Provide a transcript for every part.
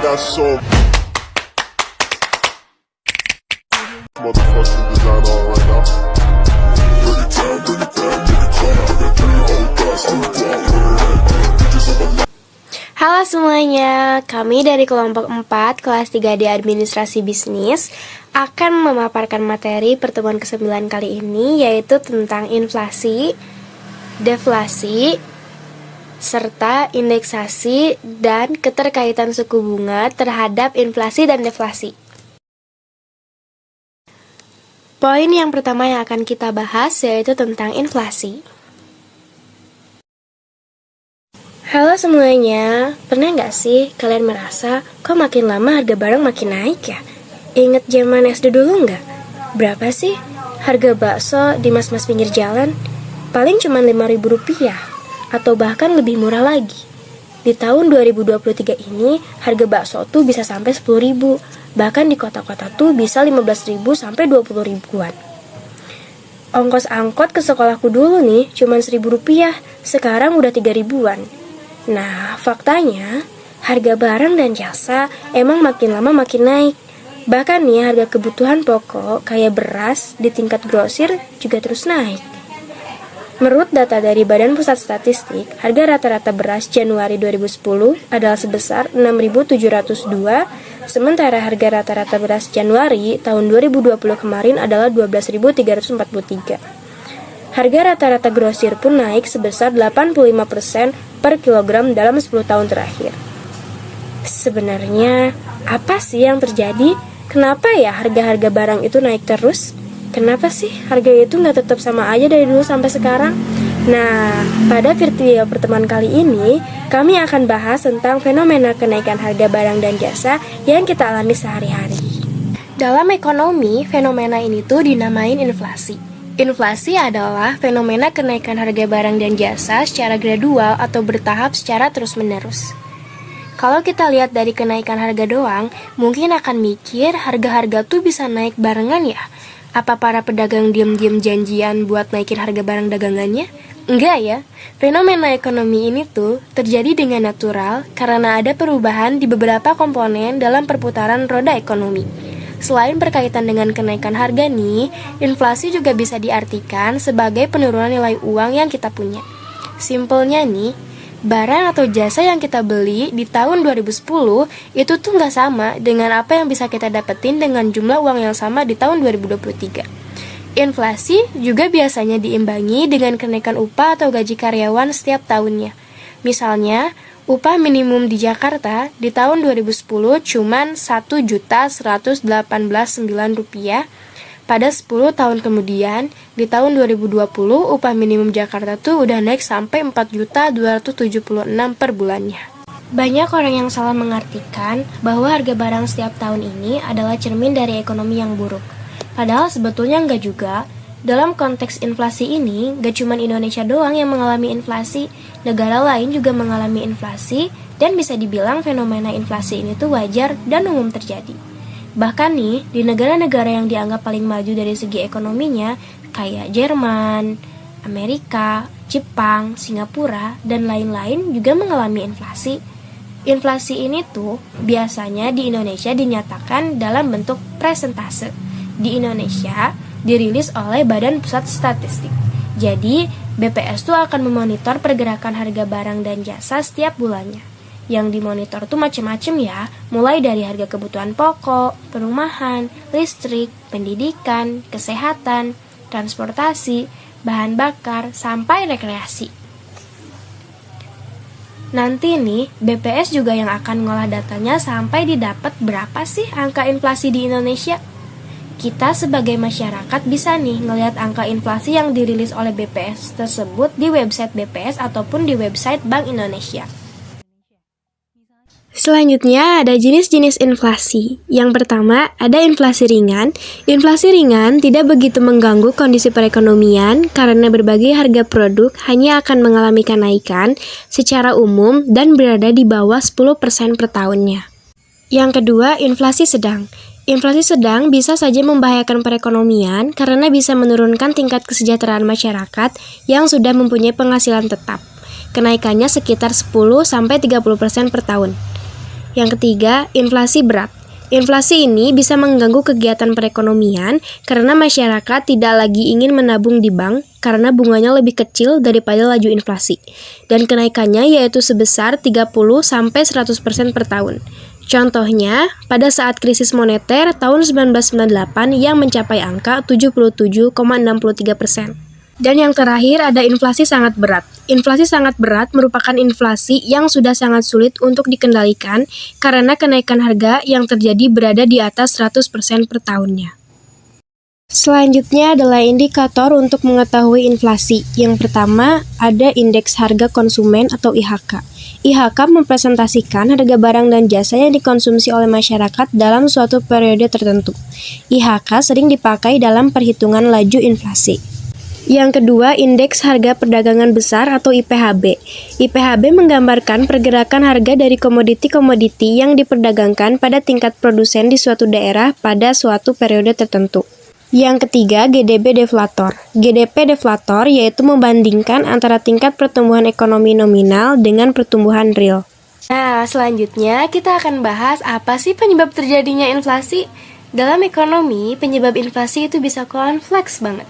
got so motherfucking design on right now. Bring it down, bring it down, bring it down. I got 3 old guys, I'm bitches on my Halo semuanya, kami dari kelompok 4 kelas 3D Administrasi Bisnis akan memaparkan materi pertemuan ke-9 kali ini, yaitu tentang inflasi, deflasi, serta indeksasi dan keterkaitan suku bunga terhadap inflasi dan deflasi. Poin yang pertama yang akan kita bahas yaitu tentang inflasi. Halo semuanya, pernah nggak sih kalian merasa kok makin lama harga barang makin naik ya? Ingat zaman SD dulu nggak? Berapa sih harga bakso di mas-mas pinggir jalan? Paling cuma Rp5.000 atau bahkan lebih murah lagi. Di tahun 2023 ini harga bakso tuh bisa sampai Rp10.000. Bahkan di kota-kota tuh bisa Rp15.000 sampai Rp20.000-an. Ongkos angkot ke sekolahku dulu nih cuma Rp1.000, sekarang udah Rp3.000-an. Nah, faktanya harga barang dan jasa emang makin lama makin naik. Bahkan nih harga kebutuhan pokok kayak beras di tingkat grosir juga terus naik. Menurut data dari Badan Pusat Statistik, harga rata-rata beras Januari 2010 adalah sebesar Rp6.702, sementara harga rata-rata beras Januari tahun 2020 kemarin adalah Rp12.343. Harga rata-rata grosir pun naik sebesar 85% per kilogram dalam 10 tahun terakhir. Sebenarnya, apa sih yang terjadi? Kenapa ya harga-harga barang itu naik terus? Kenapa sih harga itu nggak tetap sama aja dari dulu sampai sekarang? Nah, pada video pertemuan kali ini, kami akan bahas tentang fenomena kenaikan harga barang dan jasa yang kita alami sehari-hari. Dalam ekonomi, fenomena ini tuh dinamain inflasi. Inflasi adalah fenomena kenaikan harga barang dan jasa secara gradual atau bertahap secara terus-menerus. Kalau kita lihat dari kenaikan harga doang, mungkin akan mikir harga-harga tuh bisa naik barengan ya? Apa para pedagang diam-diam janjian buat naikin harga barang dagangannya? Enggak ya, fenomena ekonomi ini tuh terjadi dengan natural karena ada perubahan di beberapa komponen dalam perputaran roda ekonomi. Selain berkaitan dengan kenaikan harga nih, inflasi juga bisa diartikan sebagai penurunan nilai uang yang kita punya. Simpelnya nih, barang atau jasa yang kita beli di tahun 2010 itu tuh nggak sama dengan apa yang bisa kita dapetin dengan jumlah uang yang sama di tahun 2023. Inflasi juga biasanya diimbangi dengan kenaikan upah atau gaji karyawan setiap tahunnya. Misalnya, upah minimum di Jakarta di tahun 2010 cuman Rp1.118.900. Pada 10 tahun kemudian, di tahun 2020, upah minimum Jakarta tuh udah naik sampai Rp4.276 per bulannya. Banyak orang yang salah mengartikan bahwa harga barang setiap tahun ini adalah cermin dari ekonomi yang buruk. Padahal sebetulnya enggak juga. Dalam konteks inflasi ini, gak cuma Indonesia doang yang mengalami inflasi, negara lain juga mengalami inflasi, dan bisa dibilang fenomena inflasi ini tuh wajar dan umum terjadi. Bahkan nih, di negara-negara yang dianggap paling maju dari segi ekonominya, kayak Jerman, Amerika, Jepang, Singapura, dan lain-lain juga mengalami inflasi. Inflasi ini tuh biasanya di Indonesia dinyatakan dalam bentuk persentase. Di Indonesia, dirilis oleh Badan Pusat Statistik. Jadi, BPS tuh akan memonitor pergerakan harga barang dan jasa setiap bulannya. Yang dimonitor tuh macam-macam ya, mulai dari harga kebutuhan pokok, perumahan, listrik, pendidikan, kesehatan, transportasi, bahan bakar, sampai rekreasi. Nanti nih, BPS juga yang akan ngolah datanya sampai didapat berapa sih angka inflasi di Indonesia. Kita sebagai masyarakat bisa nih ngelihat angka inflasi yang dirilis oleh BPS tersebut di website BPS ataupun di website Bank Indonesia. Selanjutnya ada jenis-jenis inflasi. Yang pertama ada inflasi ringan. Inflasi ringan tidak begitu mengganggu kondisi perekonomian karena berbagai harga produk hanya akan mengalami kenaikan secara umum dan berada di bawah 10% per tahunnya. Yang kedua, inflasi sedang. Inflasi sedang bisa saja membahayakan perekonomian karena bisa menurunkan tingkat kesejahteraan masyarakat yang sudah mempunyai penghasilan tetap. Kenaikannya sekitar 10-30% per tahun. Yang ketiga, inflasi berat. Inflasi ini bisa mengganggu kegiatan perekonomian karena masyarakat tidak lagi ingin menabung di bank karena bunganya lebih kecil daripada laju inflasi. Dan kenaikannya yaitu sebesar 30-100% per tahun. Contohnya, pada saat krisis moneter tahun 1998 yang mencapai angka 77,63%. Dan yang terakhir ada inflasi sangat berat. Inflasi sangat berat merupakan inflasi yang sudah sangat sulit untuk dikendalikan karena kenaikan harga yang terjadi berada di atas 100% per tahunnya. Selanjutnya adalah indikator untuk mengetahui inflasi. Yang pertama, ada indeks harga konsumen atau IHK. IHK mempresentasikan harga barang dan jasa yang dikonsumsi oleh masyarakat dalam suatu periode tertentu. IHK sering dipakai dalam perhitungan laju inflasi. Yang kedua, indeks harga perdagangan besar atau IPHB. IPHB menggambarkan pergerakan harga dari komoditi-komoditi yang diperdagangkan pada tingkat produsen di suatu daerah pada suatu periode tertentu. Yang ketiga, GDP deflator. GDP deflator yaitu membandingkan antara tingkat pertumbuhan ekonomi nominal dengan pertumbuhan real. Nah, selanjutnya kita akan bahas apa sih penyebab terjadinya inflasi. Dalam ekonomi, penyebab inflasi itu bisa kompleks banget.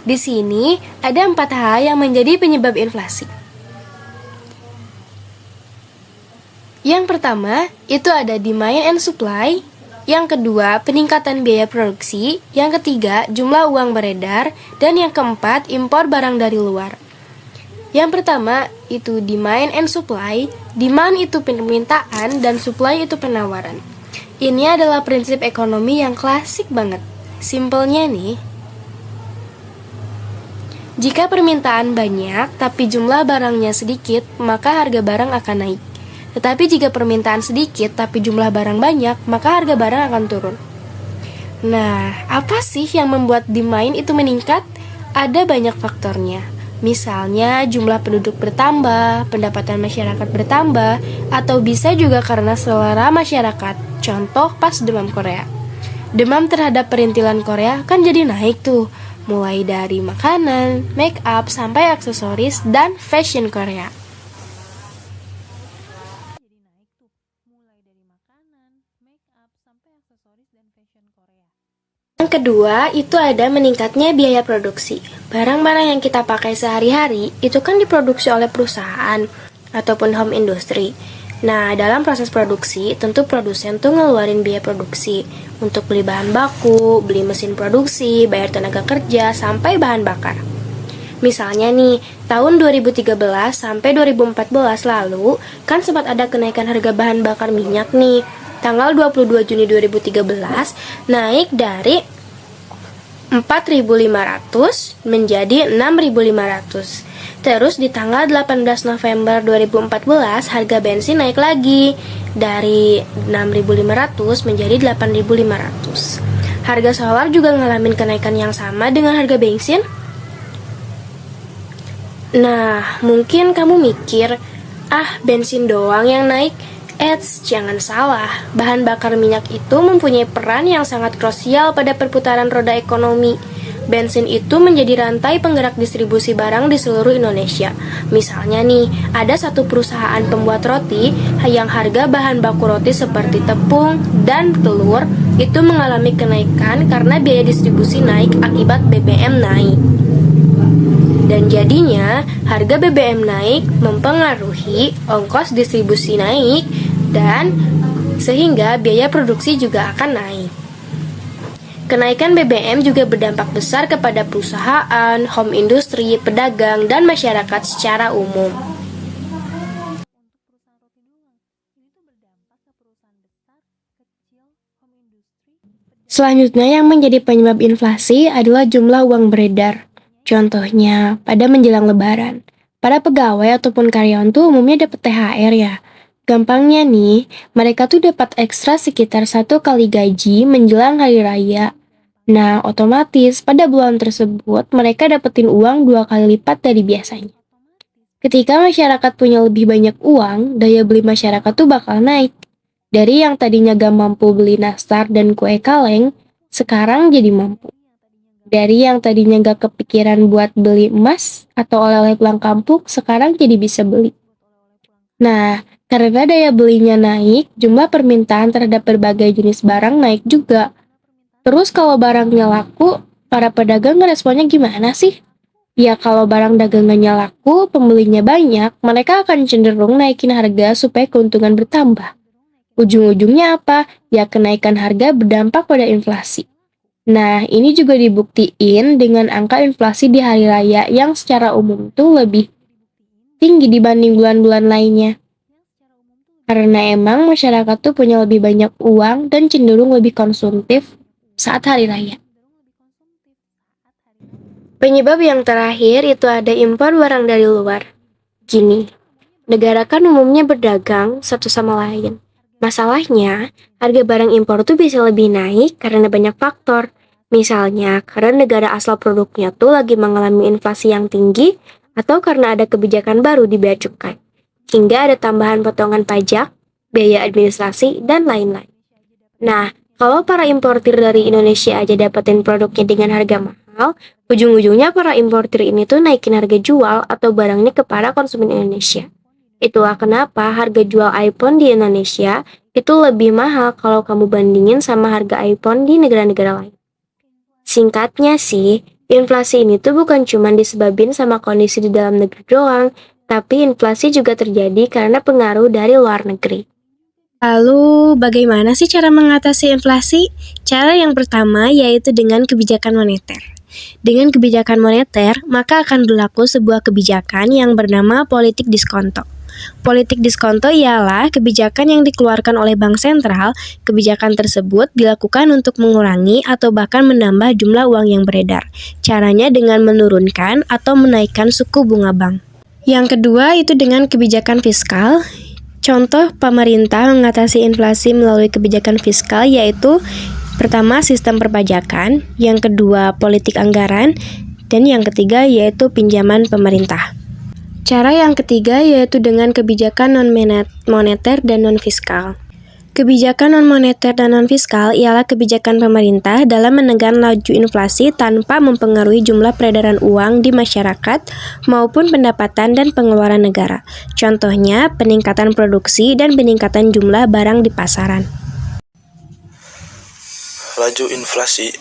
Di sini ada 4 hal yang menjadi penyebab inflasi. Yang pertama, itu ada demand and supply. Yang kedua, peningkatan biaya produksi. Yang ketiga, jumlah uang beredar. Dan yang keempat, impor barang dari luar. Yang pertama, itu demand and supply. Demand itu permintaan dan supply itu penawaran. Ini adalah prinsip ekonomi yang klasik banget. Simpelnya nih, jika permintaan banyak tapi jumlah barangnya sedikit, maka harga barang akan naik. Tetapi jika permintaan sedikit tapi jumlah barang banyak, maka harga barang akan turun. Nah, apa sih yang membuat demand itu meningkat? Ada banyak faktornya. Misalnya jumlah penduduk bertambah, pendapatan masyarakat bertambah, atau bisa juga karena selera masyarakat. Contoh pas demam Korea. Demam terhadap perintilan Korea kan jadi naik tuh. Mulai dari makanan, make up, sampai aksesoris dan fashion Korea. Yang kedua, itu ada meningkatnya biaya produksi. Barang-barang yang kita pakai sehari-hari itu kan diproduksi oleh perusahaan ataupun home industry. Nah, dalam proses produksi, tentu produsen tuh ngeluarin biaya produksi untuk beli bahan baku, beli mesin produksi, bayar tenaga kerja, sampai bahan bakar. Misalnya nih, tahun 2013 sampai 2014 lalu, kan sempat ada kenaikan harga bahan bakar minyak nih. Tanggal 22 Juni 2013, naik dari 4.500 menjadi 6.500. Terus di tanggal 18 November 2014 harga bensin naik lagi dari 6.500 menjadi 8.500. Harga solar juga ngalamin kenaikan yang sama dengan harga bensin. Nah, mungkin kamu mikir, bensin doang yang naik. Jangan salah, bahan bakar minyak itu mempunyai peran yang sangat krusial pada perputaran roda ekonomi. Bensin itu menjadi rantai penggerak distribusi barang di seluruh Indonesia. Misalnya nih, ada satu perusahaan pembuat roti yang harga bahan baku roti seperti tepung dan telur itu mengalami kenaikan karena biaya distribusi naik akibat BBM naik. Dan jadinya harga BBM naik mempengaruhi ongkos distribusi naik dan sehingga biaya produksi juga akan naik. Kenaikan BBM juga berdampak besar kepada perusahaan, home industry, pedagang, dan masyarakat secara umum. Selanjutnya yang menjadi penyebab inflasi adalah jumlah uang beredar. Contohnya, pada menjelang lebaran, para pegawai ataupun karyawan tuh umumnya dapat THR ya. Gampangnya nih, mereka tuh dapat ekstra sekitar 1 kali gaji menjelang hari raya. Nah, otomatis pada bulan tersebut mereka dapetin uang 2 kali lipat dari biasanya. Ketika masyarakat punya lebih banyak uang, daya beli masyarakat tuh bakal naik. Dari yang tadinya gak mampu beli nastar dan kue kaleng, sekarang jadi mampu. Dari yang tadinya gak kepikiran buat beli emas atau oleh-oleh pulang kampung, sekarang jadi bisa beli. Nah, karena daya belinya naik, jumlah permintaan terhadap berbagai jenis barang naik juga. Terus kalau barangnya laku, para pedagang ngeresponnya gimana sih? Ya kalau barang dagangannya laku, pembelinya banyak, mereka akan cenderung naikin harga supaya keuntungan bertambah. Ujung-ujungnya apa? Ya kenaikan harga berdampak pada inflasi. Nah, ini juga dibuktiin dengan angka inflasi di hari raya yang secara umum tuh lebih tinggi dibanding bulan-bulan lainnya. Karena emang masyarakat tuh punya lebih banyak uang dan cenderung lebih konsumtif saat hari raya. Penyebab yang terakhir itu ada impor barang dari luar. Gini, negara kan umumnya berdagang satu sama lain. Masalahnya, harga barang impor tuh bisa lebih naik karena banyak faktor. Misalnya, karena negara asal produknya tuh lagi mengalami inflasi yang tinggi atau karena ada kebijakan baru di bea cukai. Hingga ada tambahan potongan pajak, biaya administrasi, dan lain-lain. Nah, kalau para importir dari Indonesia aja dapetin produknya dengan harga mahal, ujung-ujungnya para importir ini tuh naikin harga jual atau barangnya kepada konsumen Indonesia. Itulah kenapa harga jual iPhone di Indonesia itu lebih mahal kalau kamu bandingin sama harga iPhone di negara-negara lain. Singkatnya sih, inflasi ini tuh bukan cuma disebabin sama kondisi di dalam negeri doang, tapi inflasi juga terjadi karena pengaruh dari luar negeri. Lalu, bagaimana sih cara mengatasi inflasi? Cara yang pertama yaitu dengan kebijakan moneter. Dengan kebijakan moneter, maka akan berlaku sebuah kebijakan yang bernama politik diskonto. Politik diskonto ialah kebijakan yang dikeluarkan oleh bank sentral. Kebijakan tersebut dilakukan untuk mengurangi atau bahkan menambah jumlah uang yang beredar. Caranya dengan menurunkan atau menaikkan suku bunga bank. Yang kedua itu dengan kebijakan fiskal. Contoh pemerintah mengatasi inflasi melalui kebijakan fiskal yaitu pertama sistem perpajakan, yang kedua politik anggaran, dan yang ketiga yaitu pinjaman pemerintah. Cara yang ketiga yaitu dengan kebijakan non-moneter dan non-fiskal. Kebijakan non-moneter dan non-fiskal ialah kebijakan pemerintah dalam menekan laju inflasi tanpa mempengaruhi jumlah peredaran uang di masyarakat maupun pendapatan dan pengeluaran negara. Contohnya, peningkatan produksi dan peningkatan jumlah barang di pasaran. Laju inflasi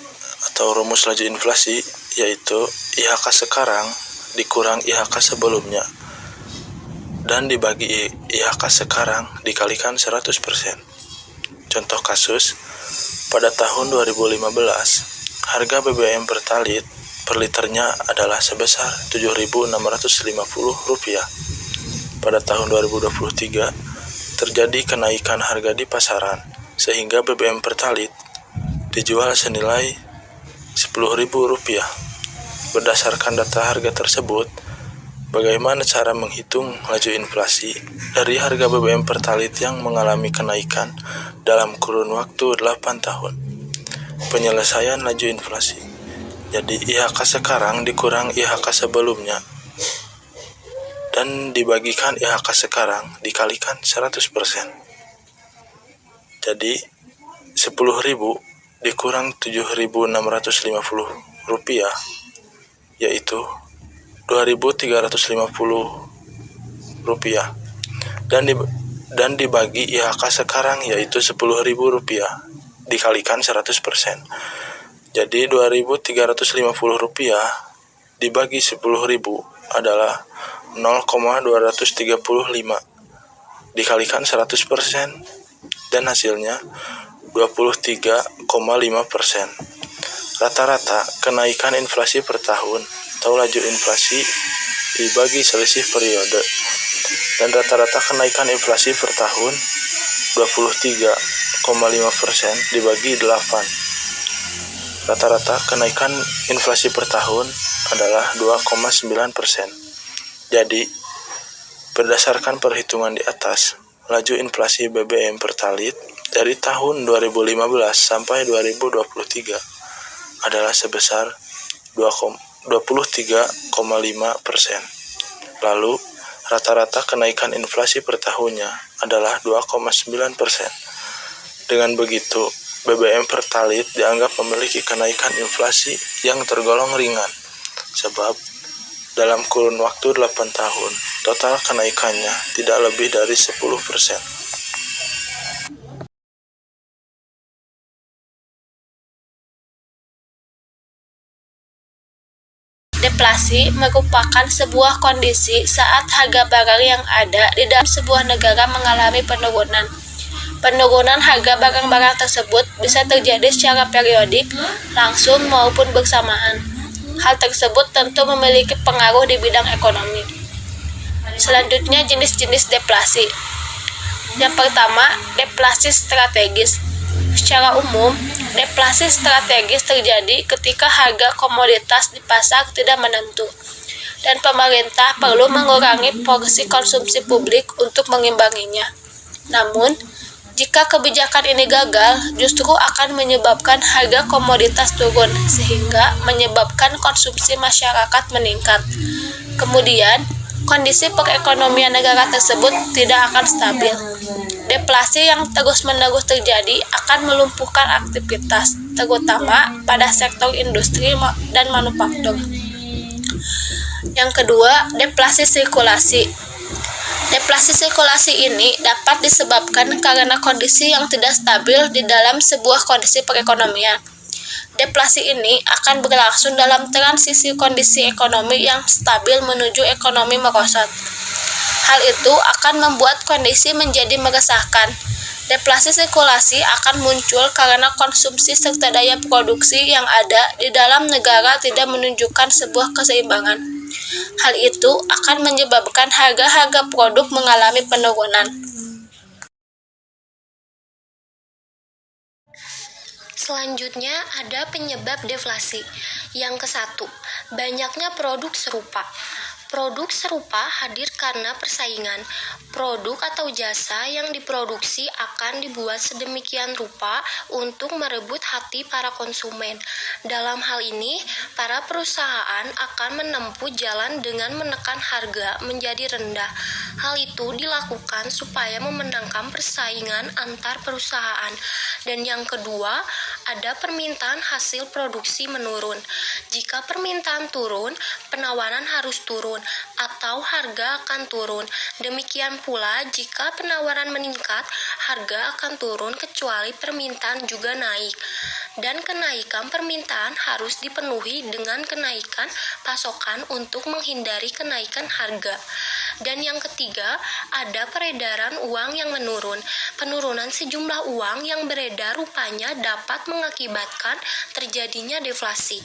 atau rumus laju inflasi yaitu IHK sekarang dikurang IHK sebelumnya dan dibagi IHK sekarang dikalikan 100%. Contoh kasus, pada tahun 2015, harga BBM Pertalite per liternya adalah sebesar Rp7.650. Pada tahun 2023, terjadi kenaikan harga di pasaran, sehingga BBM Pertalite dijual senilai Rp10.000. Berdasarkan data harga tersebut, bagaimana cara menghitung laju inflasi dari harga BBM Pertalite yang mengalami kenaikan dalam kurun waktu 8 tahun? Penyelesaian laju inflasi. Jadi IHK sekarang dikurang IHK sebelumnya dan dibagikan IHK sekarang dikalikan 100%. Jadi 10.000 dikurang Rp7.650 yaitu Rp2.350 dan dibagi IHK sekarang yaitu Rp10.000 dikalikan 100%. Jadi Rp2.350 dibagi 10.000 adalah 0,235 dikalikan 100% dan hasilnya 23,5%. Rata-rata kenaikan inflasi per tahun atau laju inflasi dibagi selisih periode, dan rata-rata kenaikan inflasi per tahun 23,5% dibagi 8. Rata-rata kenaikan inflasi per tahun adalah 2,9%. Jadi, berdasarkan perhitungan di atas, laju inflasi BBM Pertalite dari tahun 2015 sampai 2023 adalah sebesar 23,5%. Lalu, rata-rata kenaikan inflasi per tahunnya adalah 2,9%. Dengan begitu, BBM Pertalite dianggap memiliki kenaikan inflasi yang tergolong ringan, sebab dalam kurun waktu 8 tahun. Total kenaikannya tidak lebih dari 10%. Deflasi merupakan sebuah kondisi saat harga barang yang ada di dalam sebuah negara mengalami penurunan. Penurunan harga barang-barang tersebut bisa terjadi secara periodik, langsung maupun bersamaan. Hal tersebut tentu memiliki pengaruh di bidang ekonomi. Selanjutnya, jenis-jenis deflasi. Yang pertama, deflasi strategis. Secara umum, deflasi strategis terjadi ketika harga komoditas di pasar tidak menentu, dan pemerintah perlu mengurangi porsi konsumsi publik untuk mengimbanginya. Namun, jika kebijakan ini gagal, justru akan menyebabkan harga komoditas turun, sehingga menyebabkan konsumsi masyarakat meningkat. Kemudian, kondisi perekonomian negara tersebut tidak akan stabil. Deflasi yang terus-menerus terjadi akan melumpuhkan aktivitas, terutama pada sektor industri dan manufaktur. Yang kedua, deflasi sirkulasi. Deflasi sirkulasi ini dapat disebabkan karena kondisi yang tidak stabil di dalam sebuah kondisi perekonomian. Deflasi ini akan berlangsung dalam transisi kondisi ekonomi yang stabil menuju ekonomi merosot. Hal itu akan membuat kondisi menjadi meresahkan. Deflasi sirkulasi akan muncul karena konsumsi serta daya produksi yang ada di dalam negara tidak menunjukkan sebuah keseimbangan. Hal itu akan menyebabkan harga-harga produk mengalami penurunan. Selanjutnya ada penyebab deflasi. Yang ke-1, banyaknya produk serupa. Produk serupa hadir karena persaingan. Produk atau jasa yang diproduksi akan dibuat sedemikian rupa untuk merebut hati para konsumen. Dalam hal ini, para perusahaan akan menempuh jalan dengan menekan harga menjadi rendah. Hal itu dilakukan supaya memenangkan persaingan antar perusahaan. Dan yang kedua, ada permintaan hasil produksi menurun. Jika permintaan turun, penawaran harus turun atau harga akan turun. Demikian pula jika penawaran meningkat, harga akan turun kecuali permintaan juga naik. Dan kenaikan permintaan harus dipenuhi dengan kenaikan pasokan untuk menghindari kenaikan harga. Dan yang ketiga, ada peredaran uang yang menurun. Penurunan sejumlah uang yang beredar rupanya dapat mengakibatkan terjadinya deflasi.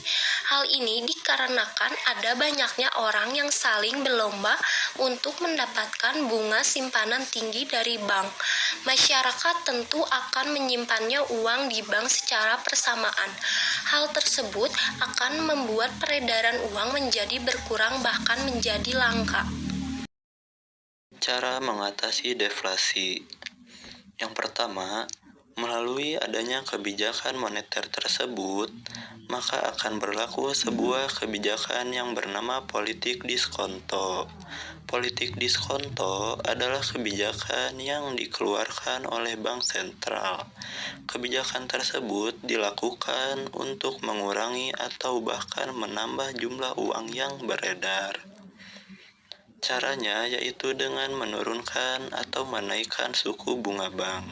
Hal ini dikarenakan ada banyaknya orang yang saling berlomba untuk mendapatkan bunga simpanan tinggi dari bank. Masyarakat tentu akan menyimpannya uang di bank secara persamaan. Hal tersebut akan membuat peredaran uang menjadi berkurang bahkan menjadi langka. Cara mengatasi deflasi. Yang pertama, melalui adanya kebijakan moneter tersebut, maka akan berlaku sebuah kebijakan yang bernama politik diskonto. Politik diskonto adalah kebijakan yang dikeluarkan oleh Bank Sentral. Kebijakan tersebut dilakukan untuk mengurangi atau bahkan menambah jumlah uang yang beredar. Caranya yaitu dengan menurunkan atau menaikkan suku bunga bank.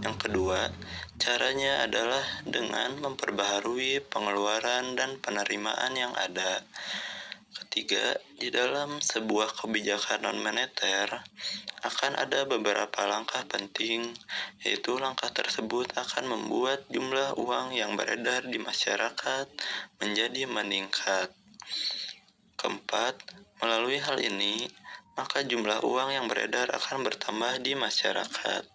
Yang kedua, caranya adalah dengan memperbaharui pengeluaran dan penerimaan yang ada. Ketiga, di dalam sebuah kebijakan non-moneter akan ada beberapa langkah penting, yaitu langkah tersebut akan membuat jumlah uang yang beredar di masyarakat menjadi meningkat. Keempat, melalui hal ini, maka jumlah uang yang beredar akan bertambah di masyarakat.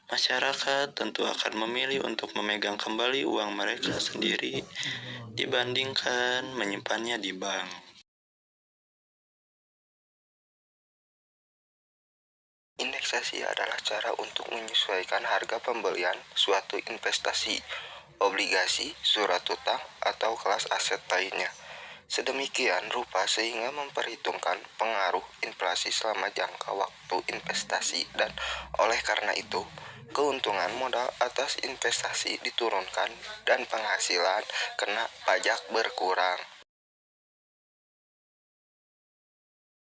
Masyarakat tentu akan memilih untuk memegang kembali uang mereka sendiri dibandingkan menyimpannya di bank. Indeksasi adalah cara untuk menyesuaikan harga pembelian suatu investasi, obligasi, surat utang, atau kelas aset lainnya. Sedemikian rupa sehingga memperhitungkan pengaruh inflasi selama jangka waktu investasi, dan oleh karena itu, keuntungan modal atas investasi diturunkan dan penghasilan kena pajak berkurang.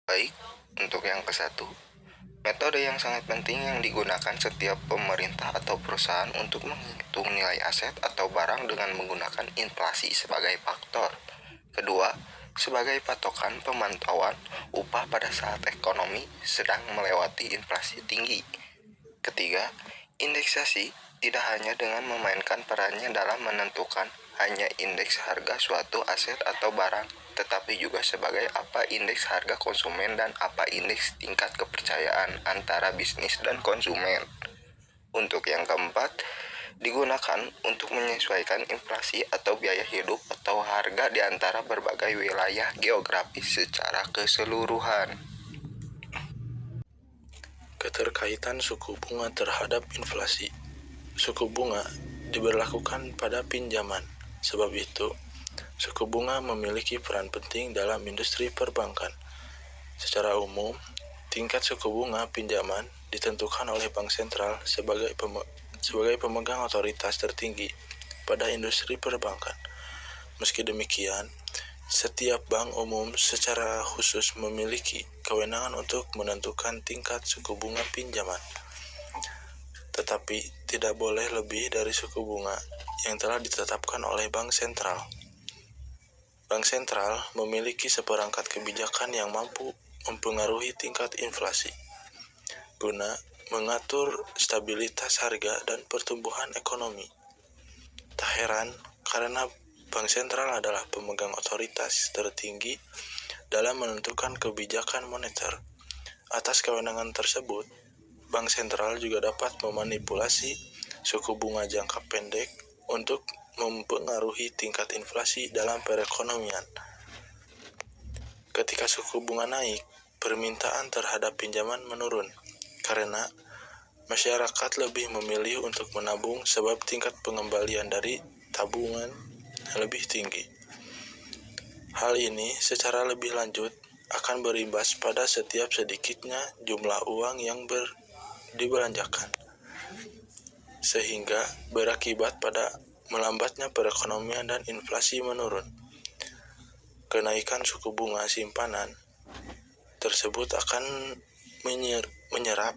Baik, untuk yang ke-1, metode yang sangat penting yang digunakan setiap pemerintah atau perusahaan untuk menghitung nilai aset atau barang dengan menggunakan inflasi sebagai faktor. Kedua, sebagai patokan pemantauan upah pada saat ekonomi sedang melewati inflasi tinggi. Ketiga, indeksasi tidak hanya dengan memainkan perannya dalam menentukan hanya indeks harga suatu aset atau barang, tetapi juga sebagai apa indeks harga konsumen dan apa indeks tingkat kepercayaan antara bisnis dan konsumen. Untuk yang keempat, digunakan untuk menyesuaikan inflasi atau biaya hidup atau harga di antara berbagai wilayah geografis secara keseluruhan. Keterkaitan suku bunga terhadap inflasi. Suku bunga diberlakukan pada pinjaman. Sebab itu, suku bunga memiliki peran penting dalam industri perbankan. Secara umum, tingkat suku bunga pinjaman ditentukan oleh bank sentral sebagai pemegang otoritas tertinggi pada industri perbankan. Meski demikian, setiap bank umum secara khusus memiliki kewenangan untuk menentukan tingkat suku bunga pinjaman, tetapi tidak boleh lebih dari suku bunga yang telah ditetapkan oleh bank sentral. Bank sentral memiliki seperangkat kebijakan yang mampu mempengaruhi tingkat inflasi guna mengatur stabilitas harga dan pertumbuhan ekonomi. Tak heran karena bank sentral adalah pemegang otoritas tertinggi dalam menentukan kebijakan moneter. Atas kewenangan tersebut, bank sentral juga dapat memanipulasi suku bunga jangka pendek untuk mempengaruhi tingkat inflasi dalam perekonomian. Ketika suku bunga naik, permintaan terhadap pinjaman menurun karena masyarakat lebih memilih untuk menabung sebab tingkat pengembalian dari tabungan lebih tinggi. Hal ini secara lebih lanjut akan berimbas pada setiap sedikitnya jumlah uang yang dibelanjakan, sehingga berakibat pada melambatnya perekonomian dan inflasi menurun. Kenaikan suku bunga simpanan tersebut akan menyerap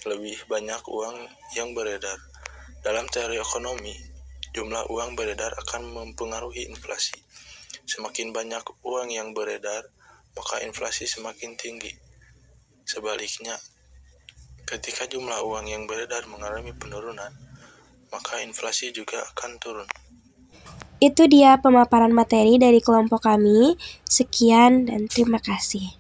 lebih banyak uang yang beredar. Dalam teori ekonomi, jumlah uang beredar akan mempengaruhi inflasi. Semakin banyak uang yang beredar, maka inflasi semakin tinggi. Sebaliknya, ketika jumlah uang yang beredar mengalami penurunan, maka inflasi juga akan turun. Itu dia pemaparan materi dari kelompok kami. Sekian dan terima kasih.